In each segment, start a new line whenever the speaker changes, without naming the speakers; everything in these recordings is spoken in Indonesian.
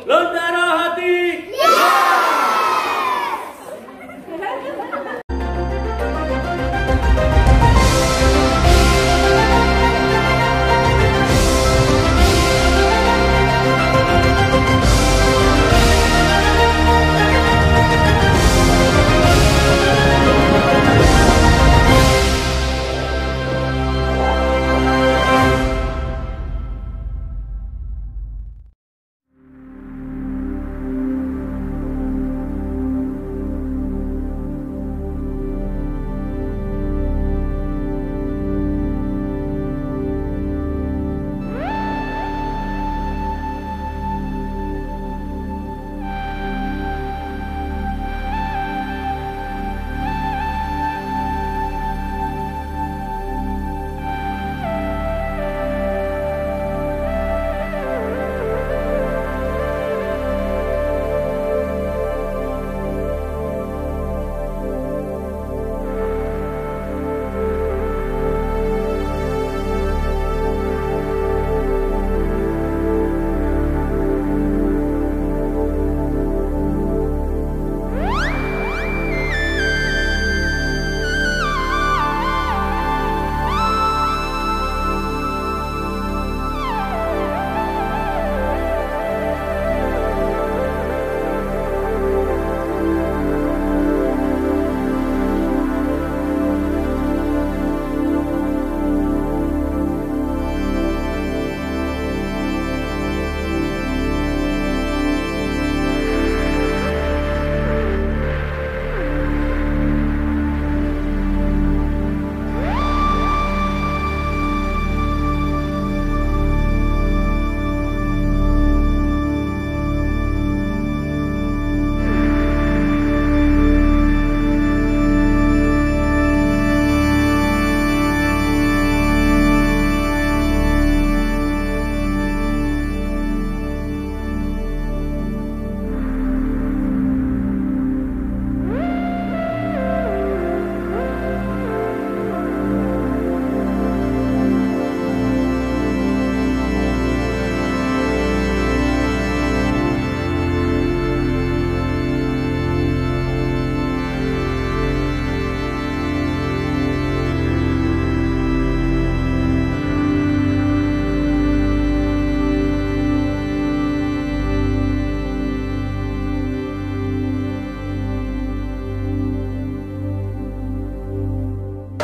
Lentera hati.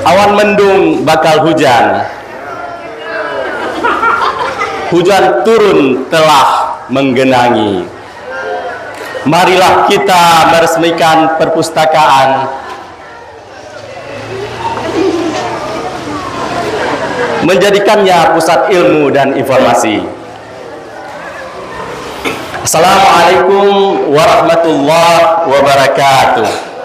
Awan mendung bakal hujan. Hujan turun telah menggenangi. Marilah kita meresmikan perpustakaan, menjadikannya pusat ilmu dan informasi. Assalamualaikum warahmatullahi wabarakatuh.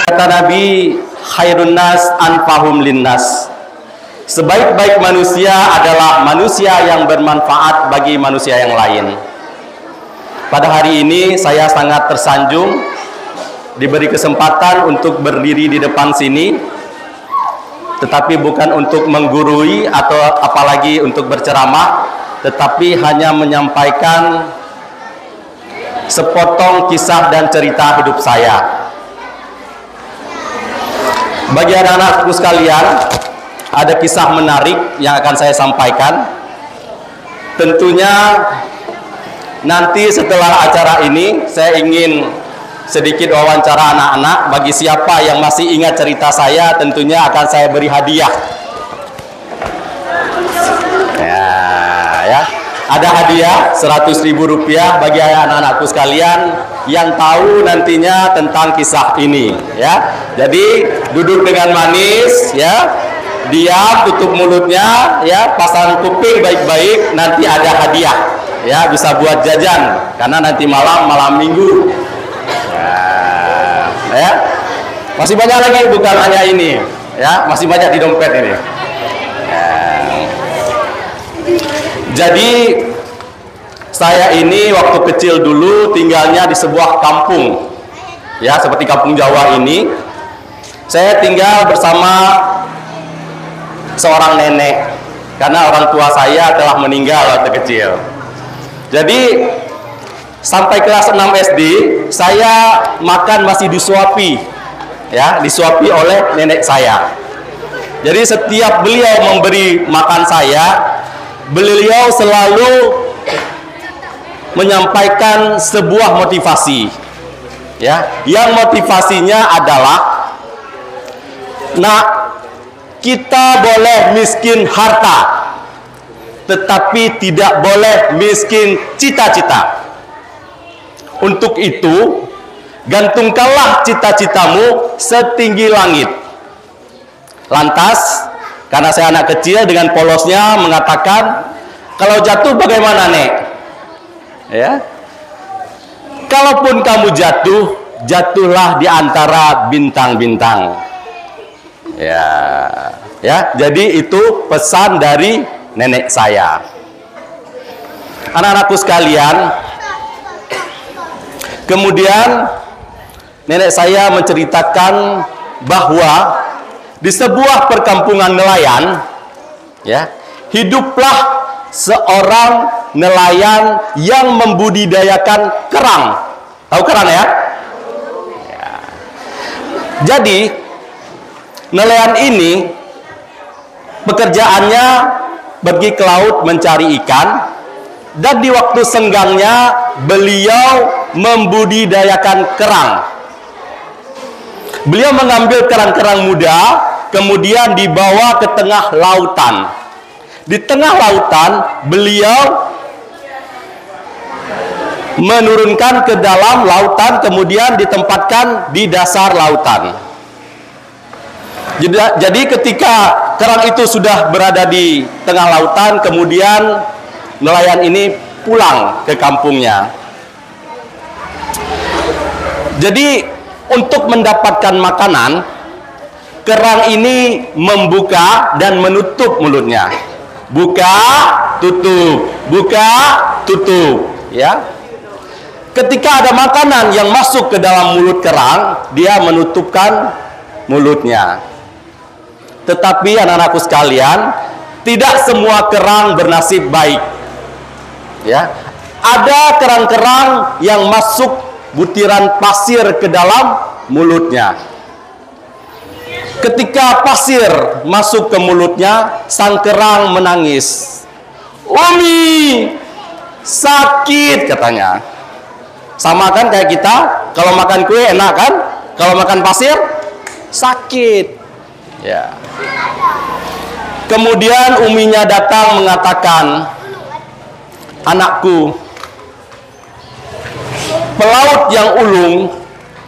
Kata Nabi, khairun nas anfahum linnas. Sebaik-baik manusia adalah manusia yang bermanfaat bagi manusia yang lain. Pada hari ini saya sangat tersanjung diberi kesempatan untuk berdiri di depan sini, tetapi bukan untuk menggurui atau apalagi untuk berceramah, tetapi hanya menyampaikan sepotong kisah dan cerita hidup saya. Bagi anak-anakku sekalian, ada kisah menarik yang akan saya sampaikan. Tentunya nanti setelah acara ini saya ingin sedikit wawancara anak-anak. Bagi siapa yang masih ingat cerita saya, tentunya akan saya beri hadiah. Ya. Ada hadiah Rp100.000 bagi anak-anakku sekalian yang tahu nantinya tentang kisah ini, ya. Jadi duduk dengan manis, ya, diam, tutup mulutnya, ya, pasang kuping baik-baik, nanti ada hadiah, ya, bisa buat jajan karena nanti malam minggu, ya. Masih banyak lagi, bukan hanya ini, ya, masih banyak di dompet ini. Jadi saya ini waktu kecil dulu tinggalnya di sebuah kampung, ya, seperti kampung Jawa ini. Saya tinggal bersama seorang nenek, karena orang tua saya telah meninggal waktu kecil. Jadi sampai kelas 6 SD saya makan masih disuapi, ya, disuapi oleh nenek saya. Jadi setiap beliau memberi makan saya, beliau selalu menyampaikan sebuah motivasi, ya, yang motivasinya adalah, nak, kita boleh miskin harta, tetapi tidak boleh miskin cita-cita. Untuk itu, gantungkanlah cita-citamu setinggi langit. Lantas, karena saya anak kecil dengan polosnya mengatakan, kalau jatuh bagaimana, Nek? Ya, kalaupun kamu jatuh, jatuhlah di antara bintang-bintang. Ya, jadi itu pesan dari nenek saya. Anak-anakku sekalian, kemudian nenek saya menceritakan bahwa di sebuah perkampungan nelayan, ya, hiduplah seorang nelayan yang membudidayakan kerang. Tahu kerang, ya? Jadi nelayan ini pekerjaannya pergi ke laut mencari ikan, dan di waktu senggangnya beliau membudidayakan kerang. Beliau mengambil kerang-kerang muda, kemudian dibawa ke tengah lautan. Di tengah lautan beliau menurunkan ke dalam lautan, kemudian ditempatkan di dasar lautan. Jadi ketika kerang itu sudah berada di tengah lautan, kemudian nelayan ini pulang ke kampungnya. Jadi untuk mendapatkan makanan, kerang ini membuka dan menutup mulutnya. Buka, tutup, buka, tutup, ya. Ketika ada makanan yang masuk ke dalam mulut kerang, dia menutupkan mulutnya. Tetapi anak-anakku sekalian, tidak semua kerang bernasib baik. Ya, ada kerang-kerang yang masuk butiran pasir ke dalam mulutnya. Ketika pasir masuk ke mulutnya, sang kerang menangis. Umi, sakit, katanya. Sama kan kayak kita, kalau makan kue enak kan? Kalau makan pasir, sakit. Ya. Kemudian uminya datang mengatakan, anakku, pelaut yang ulung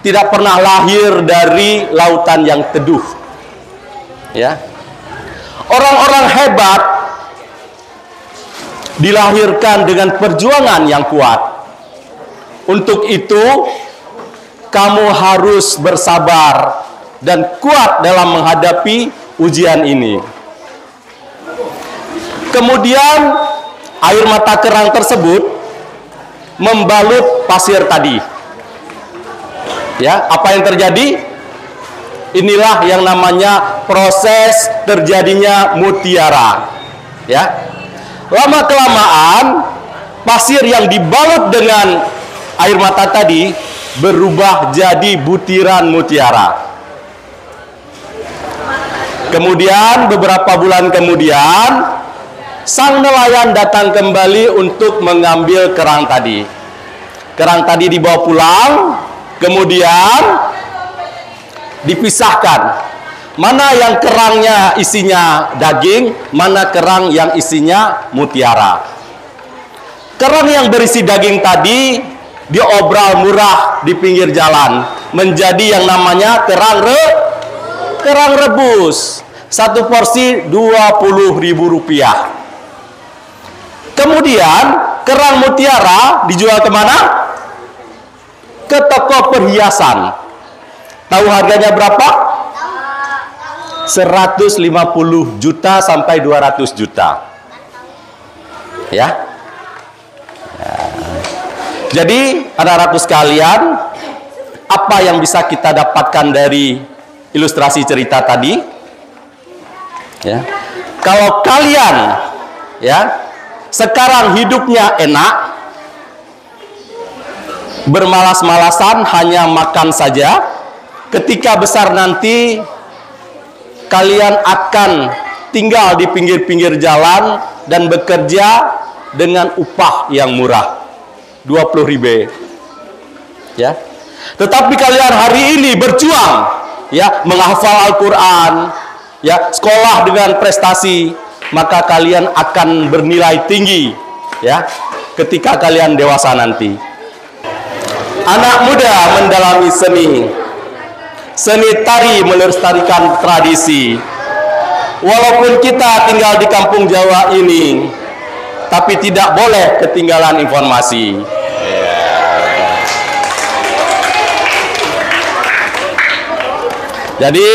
tidak pernah lahir dari lautan yang teduh. Ya. Orang-orang hebat dilahirkan dengan perjuangan yang kuat. Untuk itu, kamu harus bersabar dan kuat dalam menghadapi ujian ini. Kemudian air mata kerang tersebut membalut pasir tadi. Ya, apa yang terjadi? Inilah yang namanya proses terjadinya mutiara. Ya. Lama kelamaan pasir yang dibalut dengan air mata tadi berubah jadi butiran mutiara. Kemudian beberapa bulan kemudian sang nelayan datang kembali untuk mengambil kerang tadi. Kerang tadi dibawa pulang, kemudian dipisahkan. Mana yang kerangnya isinya daging, mana kerang yang isinya mutiara. Kerang yang berisi daging tadi diobral murah di pinggir jalan, menjadi yang namanya kerang rebus. Satu porsi Rp20.000. Kemudian kerang mutiara dijual kemana? Ke toko perhiasan. Tahu harganya berapa? 150 juta sampai 200 juta. Ya. Jadi anak-anakku sekalian, apa yang bisa kita dapatkan dari ilustrasi cerita tadi? Ya. Kalau kalian ya sekarang hidupnya enak, bermalas-malasan hanya makan saja, ketika besar nanti kalian akan tinggal di pinggir-pinggir jalan dan bekerja dengan upah yang murah, 20.000 ya. Tetapi kalian hari ini berjuang ya, menghafal Al-Quran ya, sekolah dengan prestasi, maka kalian akan bernilai tinggi ya ketika kalian dewasa nanti. Anak muda mendalami seni tari melestarikan tradisi. Walaupun kita tinggal di kampung Jawa ini, tapi tidak boleh ketinggalan informasi. Jadi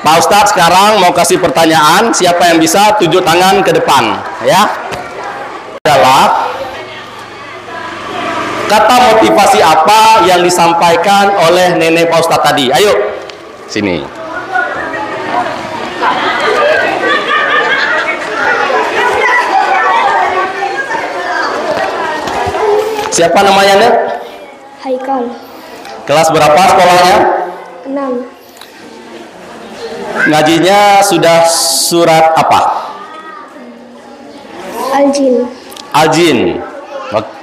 Pak Ustadz sekarang mau kasih pertanyaan, siapa yang bisa tunjuk tangan ke depan ya. Adalah kata motivasi apa yang disampaikan oleh nenek Pak Ustadz tadi? Ayo sini. Siapa namanya, Nek?
Haikal.
Kelas berapa sekolahnya?
6.
Ngajinya sudah surat apa?
Al-Jin.
Al-Jin.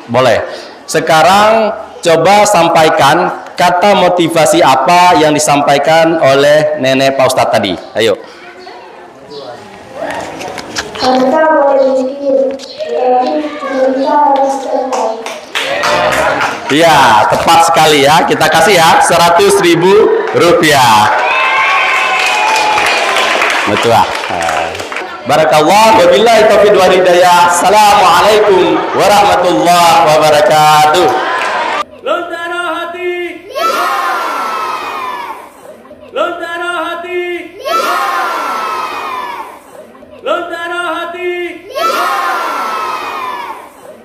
Boleh. Sekarang coba sampaikan kata motivasi apa yang disampaikan oleh nenek Pak Ustadz tadi. Ayo.
Harta boleh miskin, tetapi cinta harus terbaik.
Iya, tepat sekali ya. Kita kasih ya 100.000 rupiah. Betul. Barakallah. Wabillahi taufiq wal hidayah. Assalamualaikum warahmatullahi wabarakatuh.